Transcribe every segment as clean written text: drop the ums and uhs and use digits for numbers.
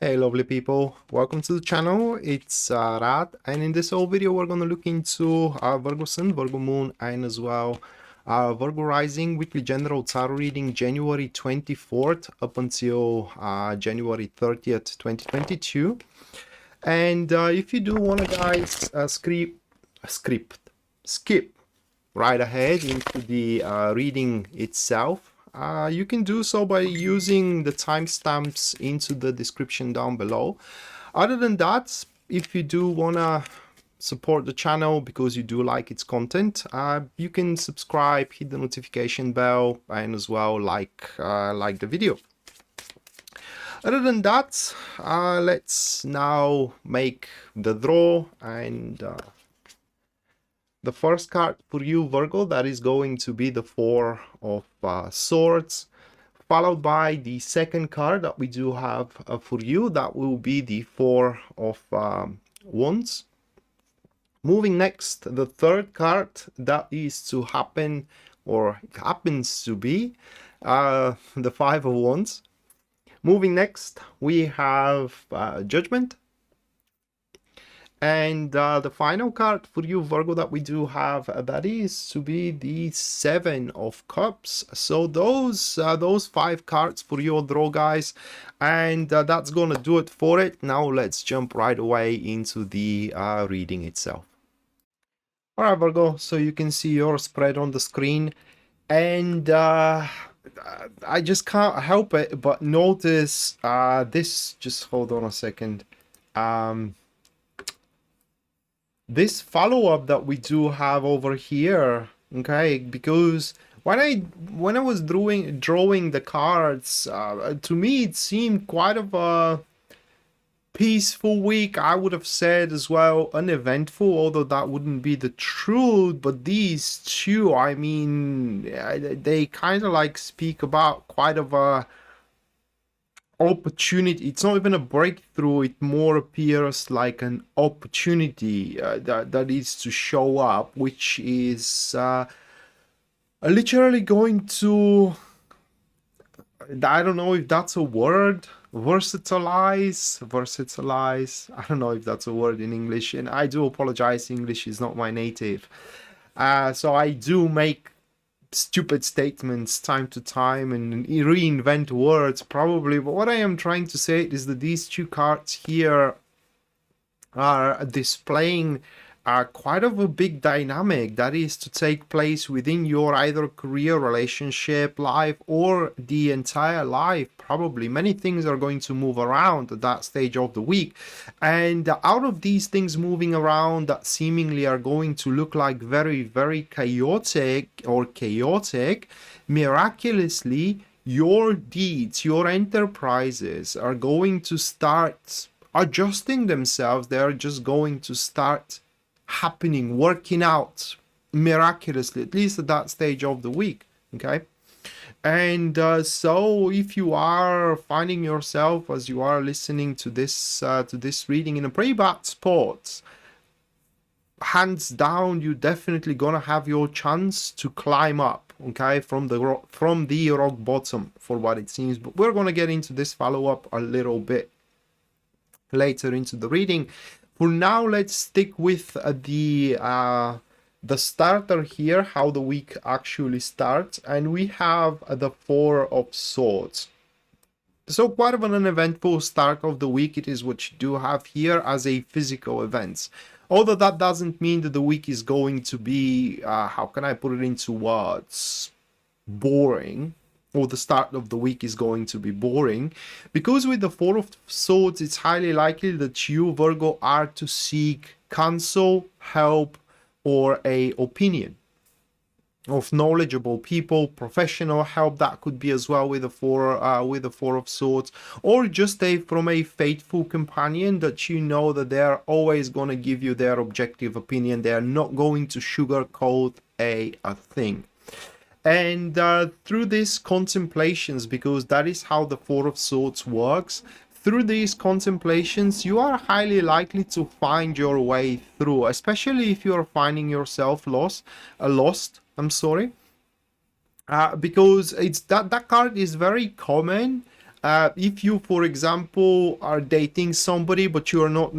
Hey lovely people, welcome to the channel. It's Rad, and in this whole video we're going to look into Virgo Sun, Virgo Moon, and as well Virgo Rising weekly general tarot reading January 24th up until January 30th 2022. And if you do want to guys skip right ahead into the reading itself, you can do so by using the timestamps into the description down below. Other than that, if you do want to support the channel because you do like its content, you can subscribe, hit the notification bell, and as well like the video. Other than that, let's now make the draw, and the first card for you, Virgo, that is going to be the Four of Swords, followed by the second card that we do have for you, that will be the Four of Wands. Moving next, the third card that is to happen, or it happens to be, the Five of Wands. Moving next, we have Judgment. And the final card for you, Virgo, that we do have, that is to be the Seven of Cups. So those five cards for your draw, guys, and that's gonna do it for it. Now let's jump right away into the reading itself. All right, Virgo, so you can see your spread on the screen, and I just can't help it but notice this. Just hold on a second. This follow-up that we do have over here, okay, because when I was drawing the cards, to me it seemed quite of a peaceful week. I would have said as well uneventful, although that wouldn't be the truth. But these two, I mean, they kind of like speak about quite of a opportunity. It's not even a breakthrough, it more appears like an opportunity that is to show up, which is literally going to, I don't know if that's a word, versatilize. I don't know if that's a word in English, and I do apologize, English is not my native, so I do make stupid statements time to time and reinvent words probably. But what I am trying to say is that these two cards here are displaying quite of a big dynamic that is to take place within your either career, relationship, life, or the entire life. Probably many things are going to move around at that stage of the week, and out of these things moving around that seemingly are going to look like very chaotic, miraculously your deeds, your enterprises are going to start adjusting themselves. They're just going to start happening, working out miraculously, at least at that stage of the week. Okay. And so if you are finding yourself, as you are listening to this reading, in a pretty bad spot, hands down, you definitely gonna have your chance to climb up, okay, from the rock bottom, for what it seems. But we're gonna get into this follow-up a little bit later into the reading. For now, let's stick with the starter here, how the week actually starts, and we have the Four of Swords. So quite of an uneventful start of the week it is, what you do have here as a physical event. Although that doesn't mean that the week is going to be, how can I put it into words, boring, or the start of the week is going to be boring, because with the Four of Swords, it's highly likely that you, Virgo, are to seek counsel, help, or a opinion of knowledgeable people, professional help. That could be as well with the Four of Swords, or just from a faithful companion that you know that they're always going to give you their objective opinion. They're not going to sugarcoat a thing. And through these contemplations, because that is how the Four of Swords works, through these contemplations, you are highly likely to find your way through, especially if you are finding yourself lost, because it's that card is very common If you, for example, are dating somebody, but you're not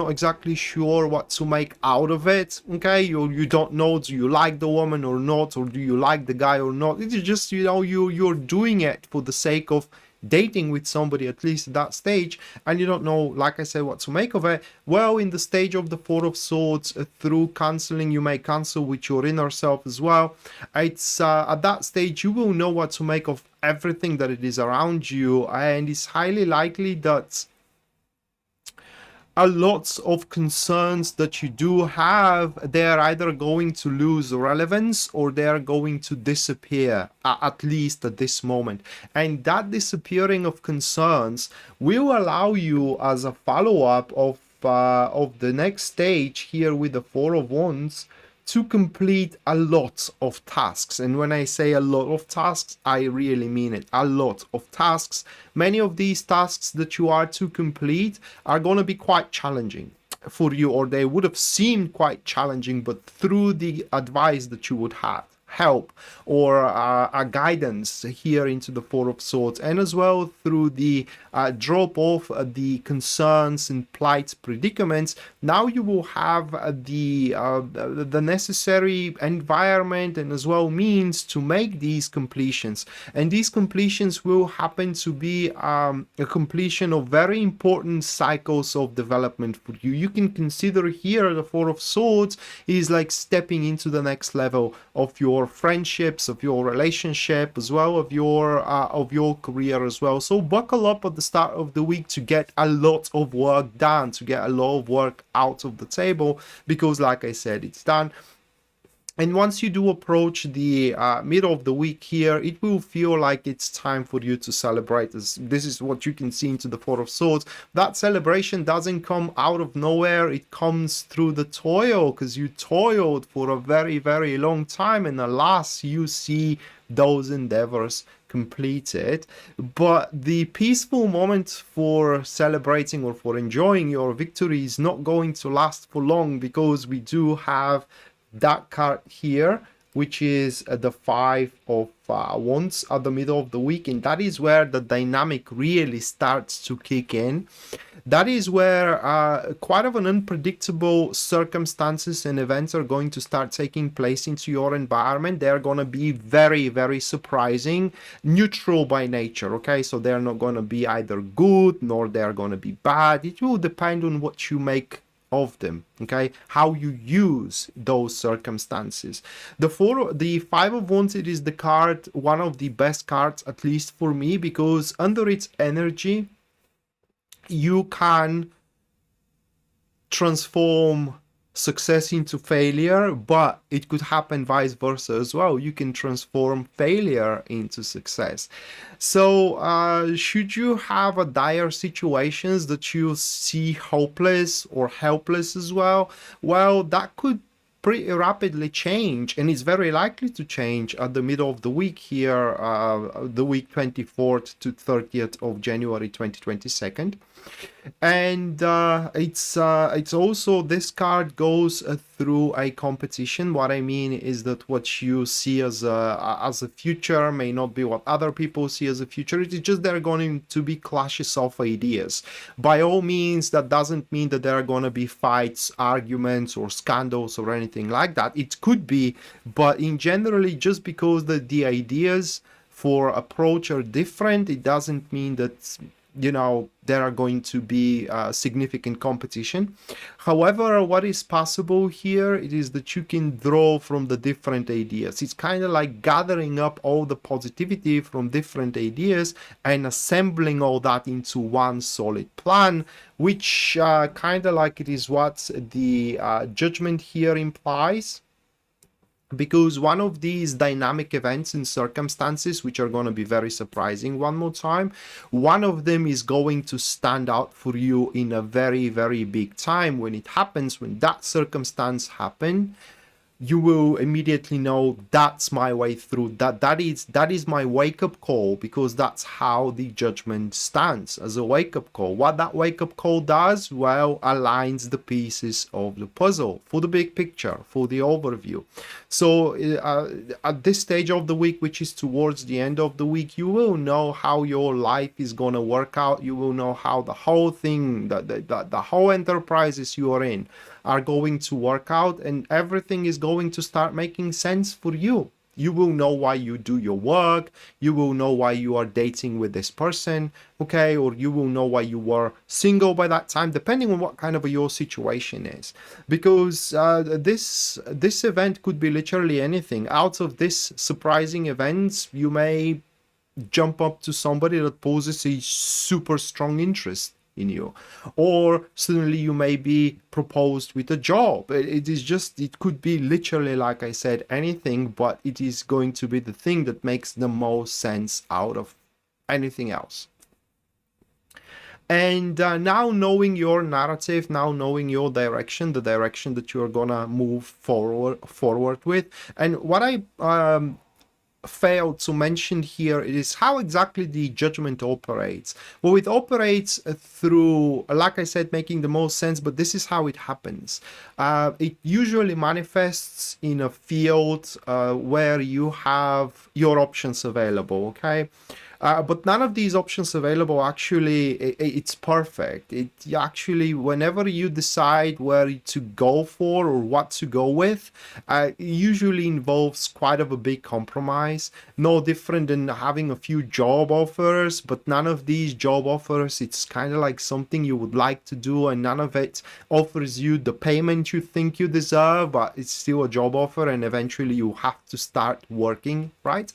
exactly sure what to make out of it, okay? You don't know, do you like the woman or not, or do you like the guy or not? It's just, you're doing it for the sake of dating with somebody, at least at that stage, and you don't know, like I said, what to make of it. Well, in the stage of the Four of Swords, through counseling, you may counsel with your inner self as well. It's at that stage you will know what to make of everything that it is around you, and it's highly likely that a lot of concerns that you do have, they're either going to lose relevance or they're going to disappear, at least at this moment. And that disappearing of concerns will allow you, as a follow-up of the next stage here with the Four of Wands, to complete a lot of tasks. And when I say a lot of tasks, I really mean it. A lot of tasks. Many of these tasks that you are to complete are going to be quite challenging for you, or they would have seemed quite challenging, but through the advice that you would have, help or a guidance here into the Four of Swords, and as well through the drop off the concerns and plight predicaments, now you will have the necessary environment and as well means to make these completions. And these completions will happen to be a completion of very important cycles of development for you. You can consider here the Four of Swords is like stepping into the next level of your friendships, of your relationship, as well of your career as well. So buckle up at the start of the week to get a lot of work done, to get a lot of work out of the table, because like I said, it's done. And once you do approach the middle of the week here, it will feel like it's time for you to celebrate. This is what you can see into the Four of Swords. That celebration doesn't come out of nowhere. It comes through the toil, because you toiled for a very, very long time. And alas, you see those endeavors completed. But the peaceful moment for celebrating or for enjoying your victory is not going to last for long, because we do have that card here, which is the Five of Wands at the middle of the week, and that is where the dynamic really starts to kick in. That is where quite of an unpredictable circumstances and events are going to start taking place into your environment. They're going to be very, very surprising, neutral by nature, okay? So they're not going to be either good nor they're going to be bad. It will depend on what you make of them, okay, how you use those circumstances. The Five of Wands, it is the card, one of the best cards, at least for me, because under its energy you can transform success into failure, but it could happen vice versa as well. You can transform failure into success. So should you have a dire situations that you see hopeless or helpless as well, that could pretty rapidly change, and it's very likely to change at the middle of the week here, the week 24th to 30th of January 2022. And it's also, this card goes through a competition. What I mean is that what you see as a future may not be what other people see as a future. It is just there are going to be clashes of ideas. By all means, that doesn't mean that there are going to be fights, arguments, or scandals or anything like that. It could be, but in generally, just because the ideas for approach are different, it doesn't mean that there are going to be significant competition. However, what is possible here, it is that you can draw from the different ideas. It's kind of like gathering up all the positivity from different ideas and assembling all that into one solid plan, which kind of like it is what the Judgment here implies. Because one of these dynamic events and circumstances, which are going to be very surprising one more time, one of them is going to stand out for you in a very, very big time. When it happens, when that circumstance happen, you will immediately know that's my way through. That is my wake-up call, because that's how the judgment stands, as a wake-up call. What that wake-up call does, well, aligns the pieces of the puzzle for the big picture, for the overview. So at this stage of the week, which is towards the end of the week, you will know how your life is gonna work out. You will know how the whole thing, the whole enterprises you are in, are going to work out, and everything is going to start making sense for you. You will know why you do your work. You will know why you are dating with this person, okay? Or you will know why you were single by that time, depending on what kind of your situation is. Because this event could be literally anything. Out of this surprising events, you may jump up to somebody that poses a super strong interest in you, or suddenly you may be proposed with a job. It could be literally, like I said, anything, but it is going to be the thing that makes the most sense out of anything else. And now knowing your narrative, now knowing your direction, the direction that you're gonna move forward with, and what I failed to mention here is how exactly the judgment operates. Well, it operates through, like I said, making the most sense, but this is how it happens. It usually manifests in a field where you have your options available, okay? But none of these options available, actually, it's perfect. It actually, whenever you decide where to go for or what to go with, it usually involves quite of a big compromise. No different than having a few job offers, but none of these job offers, it's kind of like something you would like to do, and none of it offers you the payment you think you deserve, but it's still a job offer, and eventually you have to start working, right?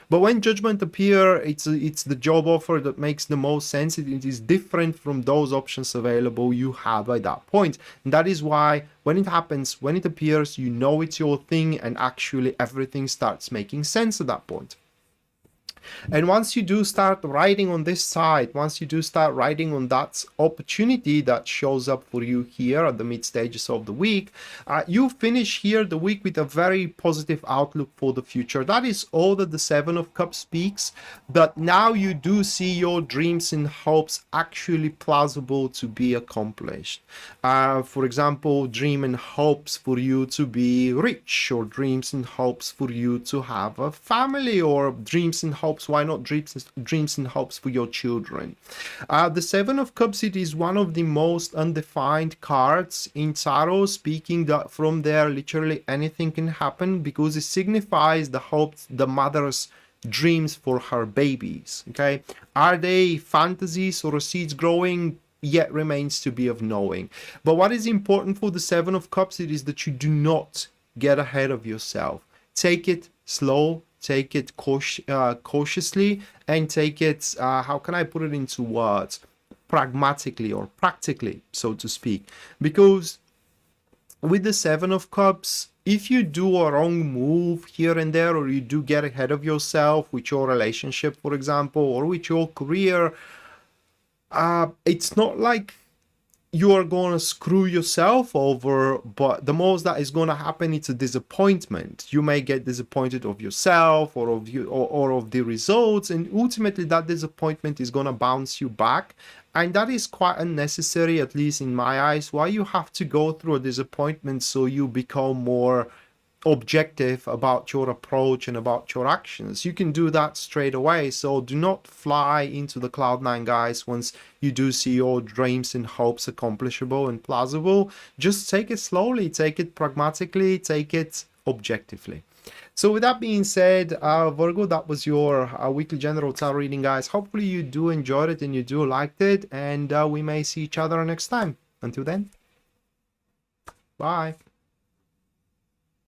But when judgment appear, it's the job offer that makes the most sense. It is different from those options available you have at that point. And that is why when it happens, when it appears, you know it's your thing, and actually everything starts making sense at that point. And once you do start riding on this side, once you do start riding on that opportunity that shows up for you here at the mid stages of the week, you finish here the week with a very positive outlook for the future. That is all that the Seven of Cups speaks, that now you do see your dreams and hopes actually plausible to be accomplished. For example, dream and hopes for you to be rich, or dreams and hopes for you to have a family, or dreams and hopes, why not dreams and hopes for your children. The Seven of Cups, it is one of the most undefined cards in tarot, speaking that from there literally anything can happen, because it signifies the hopes the mother's dreams for her babies. Okay, are they fantasies or seeds growing? Yet remains to be of knowing. But what is important for the Seven of Cups, it is that you do not get ahead of yourself. Take it slow, take it cautiously, and take it, how can I put it into words? Pragmatically, or practically, so to speak. Because with the Seven of Cups, if you do a wrong move here and there, or you do get ahead of yourself with your relationship, for example, or with your career, it's not like you are going to screw yourself over, but the most that is going to happen, it's a disappointment. You may get disappointed of yourself, or of you, or of the results, and ultimately that disappointment is going to bounce you back, and that is quite unnecessary, at least in my eyes. Why you have to go through a disappointment so you become more objective about your approach and about your actions? You can do that straight away. So do not fly into the cloud9, guys, once you do see your dreams and hopes accomplishable and plausible. Just take it slowly, take it pragmatically, take it objectively. So with that being said, Virgo, that was your weekly general tarot reading, guys. Hopefully you do enjoyed it and you do liked it, and we may see each other next time. Until then, bye.